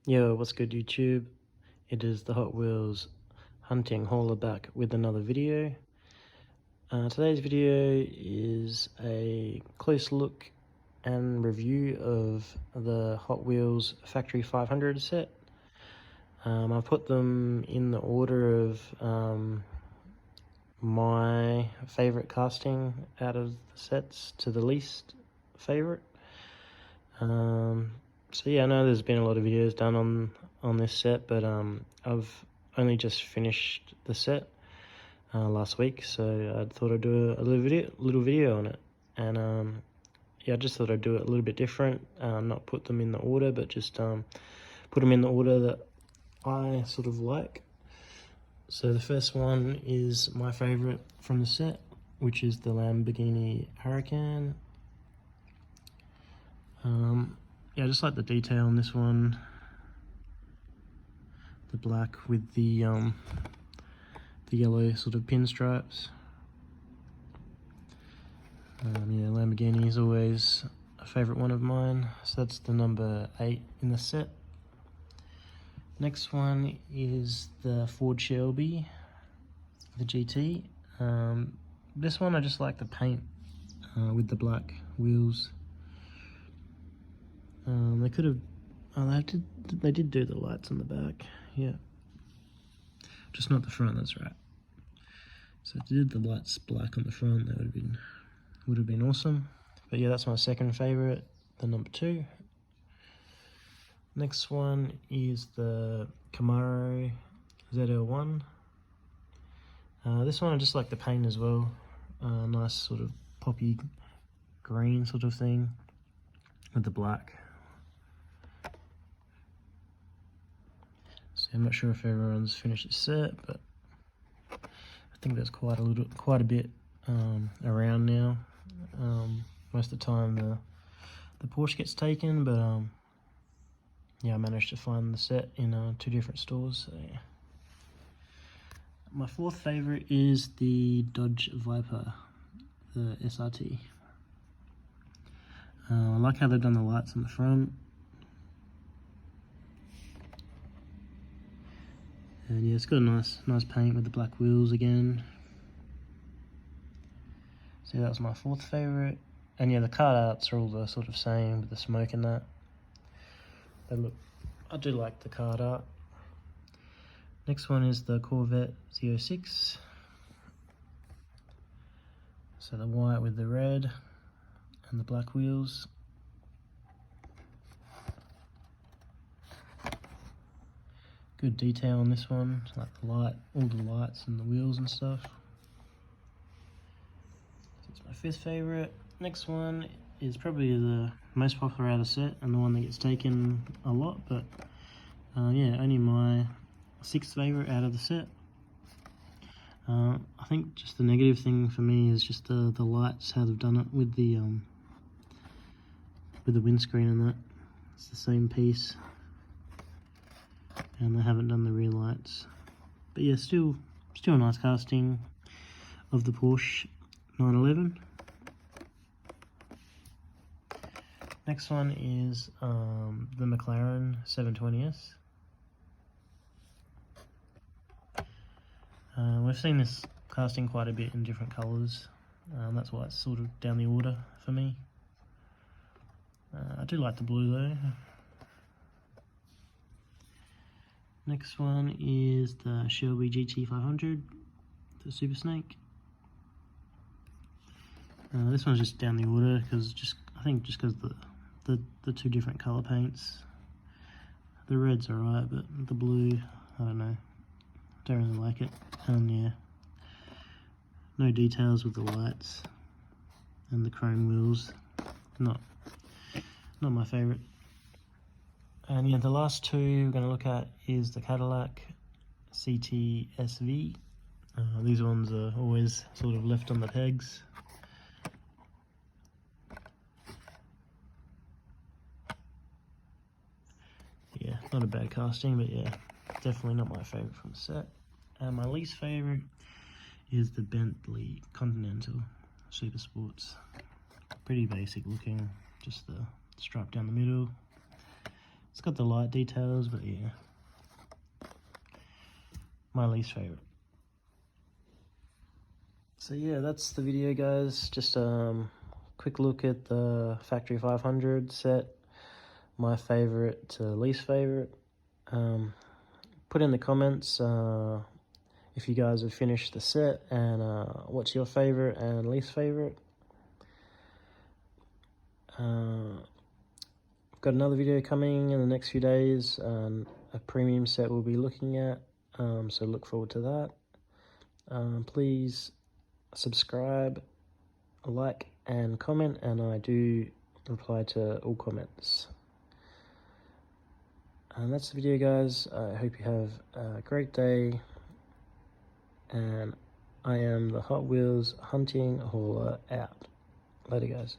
Yo, what's good YouTube? It is the Hot Wheels hunting hauler back with another video. Today's video is a close look and review of the Hot Wheels Factory 500 set. I put them in the order of my favorite casting out of the sets to the least favorite. So yeah, I know there's been a lot of videos done on this set, but I've only just finished the set last week, so I thought I'd do a little video on it. And yeah, I just thought I'd do it a little bit different, not put them in the order, but just put them in the order that I sort of like. So the first one is my favorite from the set, which is the Lamborghini Huracan. Yeah, I just like the detail on this one. The black with the yellow sort of pinstripes. Yeah, Lamborghini is always a favorite one of mine. So that's the number 8 in the set. Next one is the Ford Shelby, the GT. This one I just like the paint with the black wheels. They could have, they did do the lights on the back, yeah. Just not the front, that's right. So if they did the lights black on the front, that would have been awesome. But yeah, that's my second favorite, the number 2. Next one is the Camaro ZL1. This one I just like the paint as well. Nice sort of poppy green sort of thing with the black. So I'm not sure if everyone's finished the set, but I think there's quite a bit around now. Most of the time the Porsche gets taken, but yeah, I managed to find the set in 2 different stores. So yeah. My fourth favorite is the Dodge Viper, the SRT. I like how they've done the lights on the front. And yeah, it's got a nice paint with the black wheels again. So that was my fourth favorite. And yeah, the card arts are all the sort of same with the smoke and that. I do like the card art. Next one is the Corvette Z06. So the white with the red and the black wheels. Good detail on this one, like all the lights and the wheels and stuff. So it's my fifth favorite. Next one is probably the most popular out of the set and the one that gets taken a lot, but yeah, only my 6th favorite out of the set. I think just the negative thing for me is just the lights, how they've done it with the windscreen and that. It's the same piece, and they haven't done the rear lights. But yeah, still a nice casting of the Porsche 911. Next one is the McLaren 720S. We've seen this casting quite a bit in different colours. That's why it's sort of down the order for me. I do like the blue though. Next one is the Shelby GT500, the Super Snake. This one's just down the order because I think because the 2 different colour paints. The red's alright, but the blue, I don't know. Don't really like it. And yeah, no details with the lights and the chrome wheels. Not my favourite. And yeah, the last 2 we're going to look at is the Cadillac CT-SV. These ones are always sort of left on the pegs. Yeah, not a bad casting, but yeah, definitely not my favourite from the set. And my least favourite is the Bentley Continental Super Sports. Pretty basic looking, just the stripe down the middle. It's got the light details, but yeah, my least favorite. So yeah, that's the video, guys. Just quick look at the Factory 500 set, my favorite to least favorite. Put in the comments if you guys have finished the set and what's your favorite and least favorite. Got another video coming in the next few days, a premium set we'll be looking at, so look forward to that. Please subscribe, like and comment, and I do reply to all comments. And that's the video, guys. I hope you have a great day, and I am the Hot Wheels Hunting Hauler out. Later, guys.